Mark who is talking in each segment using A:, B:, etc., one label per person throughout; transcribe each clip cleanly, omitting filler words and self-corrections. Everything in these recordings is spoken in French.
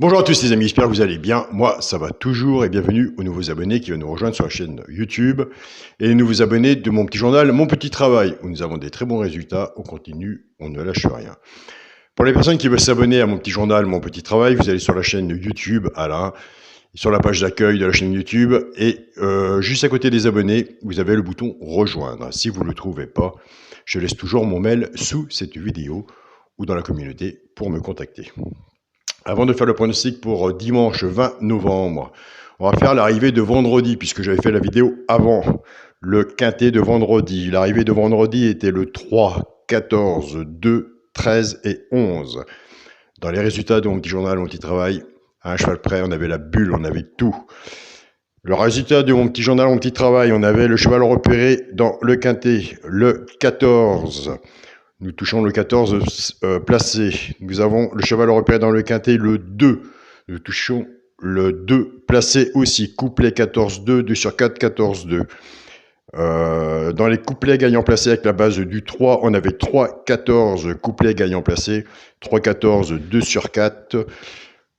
A: Bonjour à tous les amis, j'espère que vous allez bien. Moi, ça va toujours et bienvenue aux nouveaux abonnés qui viennent nous rejoindre sur la chaîne YouTube et les nouveaux abonnés de mon petit journal, Mon Petit Travail, où nous avons des très bons résultats. On continue, on ne lâche rien. Pour les personnes qui veulent s'abonner à mon petit journal, Mon Petit Travail, vous allez sur la chaîne YouTube, Alain, sur la page d'accueil de la chaîne YouTube et juste à côté des abonnés, vous avez le bouton Rejoindre. Si vous ne le trouvez pas, je laisse toujours mon mail sous cette vidéo ou dans la communauté pour me contacter. Avant de faire le pronostic pour dimanche 20 novembre, on va faire l'arrivée de vendredi, puisque j'avais fait la vidéo avant le quintet de vendredi. L'arrivée de vendredi était le 3, 14, 2, 13 et 11. Dans les résultats de mon petit journal, mon petit travail, à un cheval près, on avait la bulle, on avait tout. Le résultat de mon petit journal, mon petit travail, on avait le cheval repéré dans le quintet, le 14. Nous touchons le 14 placé. Nous avons le cheval repéré dans le quintet, le 2. Nous touchons le 2 placé aussi. Couplet 14-2, 2 sur 4, 14-2. Dans les couplets gagnants placés avec la base du 3, on avait 3-14 couplets gagnants placés. 3-14, 2 sur 4.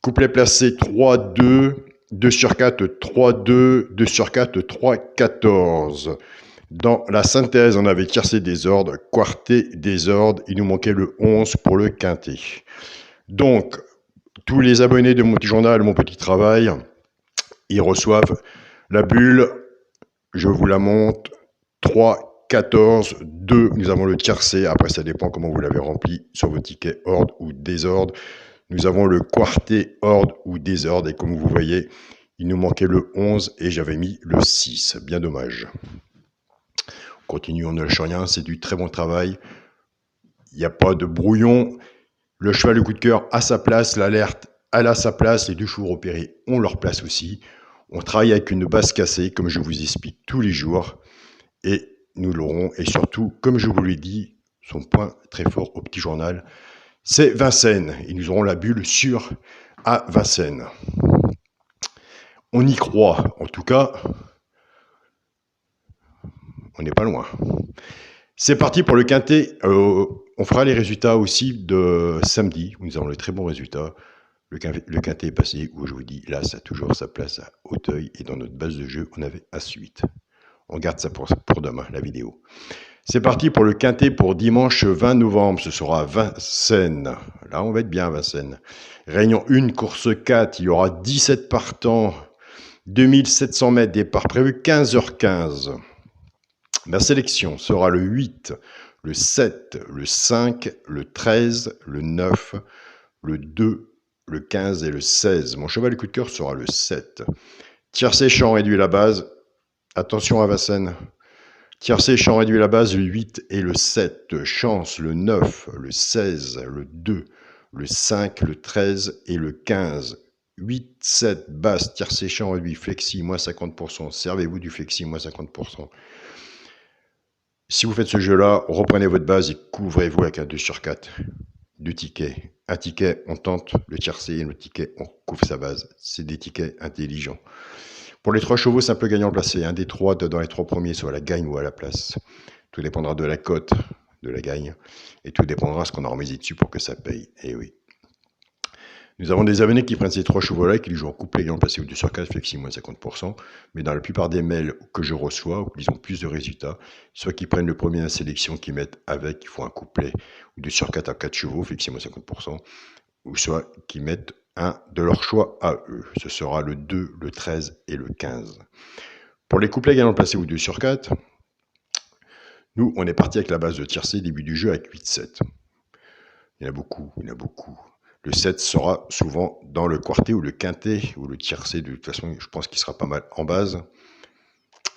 A: Couplet placé 3-2, 2 sur 4, 3-2, 2 sur 4, 3-14. Dans la synthèse, on avait tiercé désordre, quarté désordre. Il nous manquait le 11 pour le quintet. Donc, tous les abonnés de mon petit journal, Mon Petit Travail, ils reçoivent la bulle. Je vous la montre. 3, 14, 2. Nous avons le tiercé. Après, ça dépend comment vous l'avez rempli sur vos tickets ordre ou désordre. Nous avons le quarté ordre ou désordre. Et comme vous voyez, il nous manquait le 11 et j'avais mis le 6. Bien dommage. Continue, on ne lâche rien, c'est du très bon travail. Il n'y a pas de brouillon. Le cheval de coup de cœur a sa place, l'alerte elle a sa place, les deux chevaux repérés ont leur place aussi. On travaille avec une base cassée, comme je vous explique tous les jours, et nous l'aurons. Et surtout, comme je vous l'ai dit, son point très fort au petit journal, c'est Vincennes. Et nous aurons la bulle sûre à Vincennes. On y croit, en tout cas, on n'est pas loin. C'est parti pour le quintet. On fera les résultats aussi de samedi, où nous avons le très bon résultat. Le quintet est passé, où je vous dis, là, ça a toujours sa place à Auteuil. Et dans notre base de jeu, on avait As-8. On garde ça pour demain, la vidéo. C'est parti pour le quintet pour dimanche 20 novembre. Ce sera Vincennes. Là, on va être bien à Vincennes. Réunion 1, course 4. Il y aura 17 partants. 2700 mètres, départ prévu 15h15. Ma sélection sera le 8, le 7, le 5, le 13, le 9, le 2, le 15 et le 16. Mon cheval de coup de cœur sera le 7. Tiercé, champ réduit la base. Attention à Vincennes. Tiercé, champ réduit la base, le 8 et le 7. Chance, le 9, le 16, le 2, le 5, le 13 et le 15. 8, 7, basse, tiercé, champ réduit, flexi, moins 50%. Servez-vous du flexi, moins 50%. Si vous faites ce jeu-là, reprenez votre base et couvrez-vous avec un 2 sur 4. 2 tickets. Un ticket, on tente le tiercé, et le ticket, on couvre sa base. C'est des tickets intelligents. Pour les 3 chevaux, simple gagnant placé. Un des 3 dans les 3 premiers, soit à la gagne ou à la place. Tout dépendra de la cote de la gagne. Et tout dépendra de ce qu'on a remisé dessus pour que ça paye. Et oui. Nous avons des abonnés qui prennent ces 3 chevaux-là et qui les jouent en couple gagnant placé ou 2 sur 4, flexi moins 50%. Mais dans la plupart des mails que je reçois, où ils ont plus de résultats, soit qu'ils prennent le premier à la sélection, qu'ils mettent avec, ils font un couplet, ou 2 sur 4 à 4 chevaux, flexi moins 50%, ou soit qu'ils mettent un de leur choix à eux. Ce sera le 2, le 13 et le 15. Pour les couplets gagnant placé ou 2 sur 4, nous, on est parti avec la base de tiercé, début du jeu, avec 8-7. Il y en a beaucoup, il y en a beaucoup. Le 7 sera souvent dans le quarté ou le quintet ou le tiercé. De toute façon, je pense qu'il sera pas mal en base.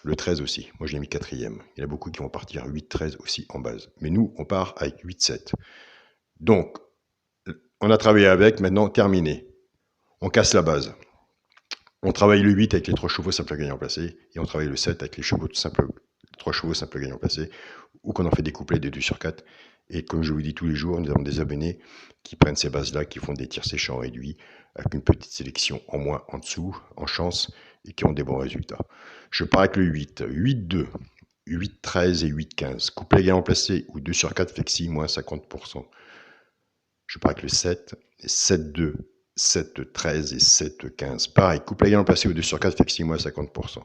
A: Le 13 aussi. Moi, je l'ai mis 4e. Il y en a beaucoup qui vont partir 8-13 aussi en base. Mais nous, on part avec 8-7. Donc, on a travaillé avec. Maintenant, terminé. On casse la base. On travaille le 8 avec les 3 chevaux simple gagnant placé. Et on travaille le 7 avec les 3 chevaux simple gagnant placé. Ou qu'on en fait des couplets de 2 sur 4. Et comme je vous dis tous les jours, nous avons des abonnés qui prennent ces bases-là, qui font des tiercés champs réduits, avec une petite sélection en moins en dessous, en chance, et qui ont des bons résultats. Je pars avec le 8, 8-2, 8-13 et 8-15. Couplet gagnant placé ou 2 sur 4 flexi, moins 50%. Je pars avec le 7, 7-2, 7, 13 et 7, 15. Pareil, couple à gagnant placé au 2 sur 4 fait que 6 mois à 50%.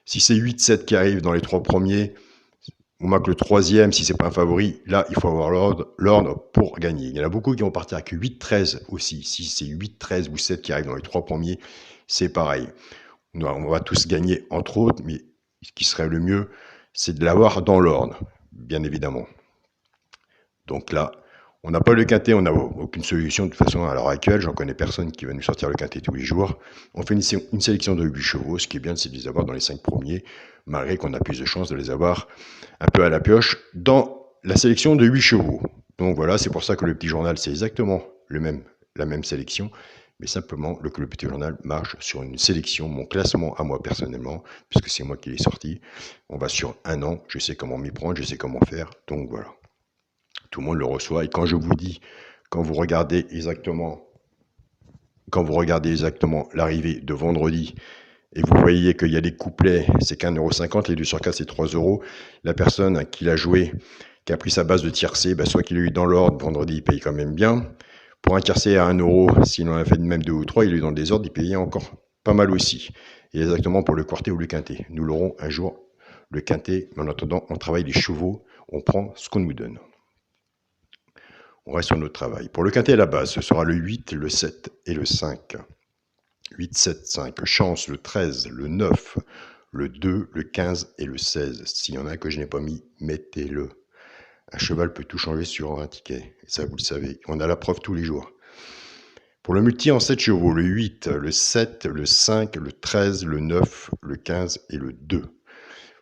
A: Si c'est 8, 7 qui arrivent dans les 3 premiers, on marque le troisième, si c'est pas un favori, là, il faut avoir l'ordre pour gagner. Il y en a beaucoup qui vont partir avec 8, 13 aussi. Si c'est 8, 13 ou 7 qui arrivent dans les 3 premiers, c'est pareil. On va tous gagner, entre autres, mais ce qui serait le mieux, c'est de l'avoir dans l'ordre, bien évidemment. Donc là, on n'a pas le quintet, on n'a aucune solution. De toute façon, à l'heure actuelle, j'en connais personne qui va nous sortir le quintet tous les jours. On fait une sélection de 8 chevaux. Ce qui est bien, c'est de les avoir dans les 5 premiers, malgré qu'on a plus de chances de les avoir un peu à la pioche dans la sélection de 8 chevaux. Donc voilà, c'est pour ça que le petit journal, c'est exactement la même sélection, mais simplement le petit journal marche sur une sélection, mon classement à moi personnellement, puisque c'est moi qui l'ai sorti. On va sur un an, je sais comment m'y prendre, je sais comment faire, donc voilà. Tout le monde le reçoit. Et quand je vous dis, quand vous regardez exactement l'arrivée de vendredi, et vous voyez qu'il y a des couplets, c'est qu'1,50 €, les 2 sur 4, c'est 3 €. La personne qui l'a joué, qui a pris sa base de tiercé, soit qu'il l'a eu dans l'ordre, vendredi, il paye quand même bien. Pour un tiercé à 1 €, s'il en a fait même 2 ou 3, il est dans le désordre, il payait encore pas mal aussi. Et exactement pour le quartet ou le quintet. Nous l'aurons un jour, le quintet, mais en attendant, on travaille les chevaux, on prend ce qu'on nous donne. On reste sur notre travail. Pour le quintet à la base, ce sera le 8, le 7 et le 5. 8, 7, 5. Chance, le 13, le 9, le 2, le 15 et le 16. S'il y en a que je n'ai pas mis, mettez-le. Un cheval peut tout changer sur un ticket. Et ça, vous le savez. On a la preuve tous les jours. Pour le multi en 7 chevaux, le 8, le 7, le 5, le 13, le 9, le 15 et le 2.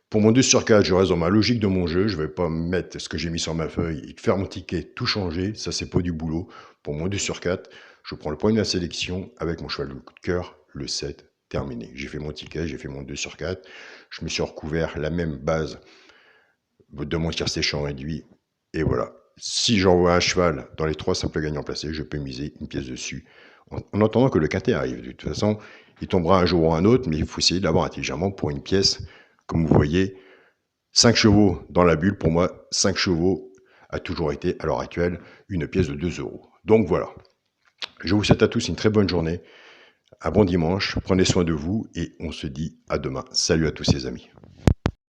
A: Pour mon 2 sur 4, je reste dans ma logique de mon jeu. Je ne vais pas mettre ce que j'ai mis sur ma feuille et faire mon ticket, tout changer. Ça, c'est pas du boulot. Pour mon 2 sur 4, je prends le point de la sélection avec mon cheval de coup de cœur, le 7, terminé. J'ai fait mon ticket, j'ai fait mon 2 sur 4. Je me suis recouvert la même base de mon tiercé champ réduit. Et voilà. Si j'envoie un cheval dans les 3 simples gagnants placés, je peux miser une pièce dessus. En attendant que le quintet arrive. De toute façon, il tombera un jour ou un autre, mais il faut essayer de l'avoir intelligemment pour une pièce. Comme vous voyez, 5 chevaux dans la bulle, pour moi, 5 chevaux a toujours été, à l'heure actuelle, une pièce de 2 €. Donc voilà. Je vous souhaite à tous une très bonne journée, un bon dimanche, prenez soin de vous et on se dit à demain. Salut à tous les amis.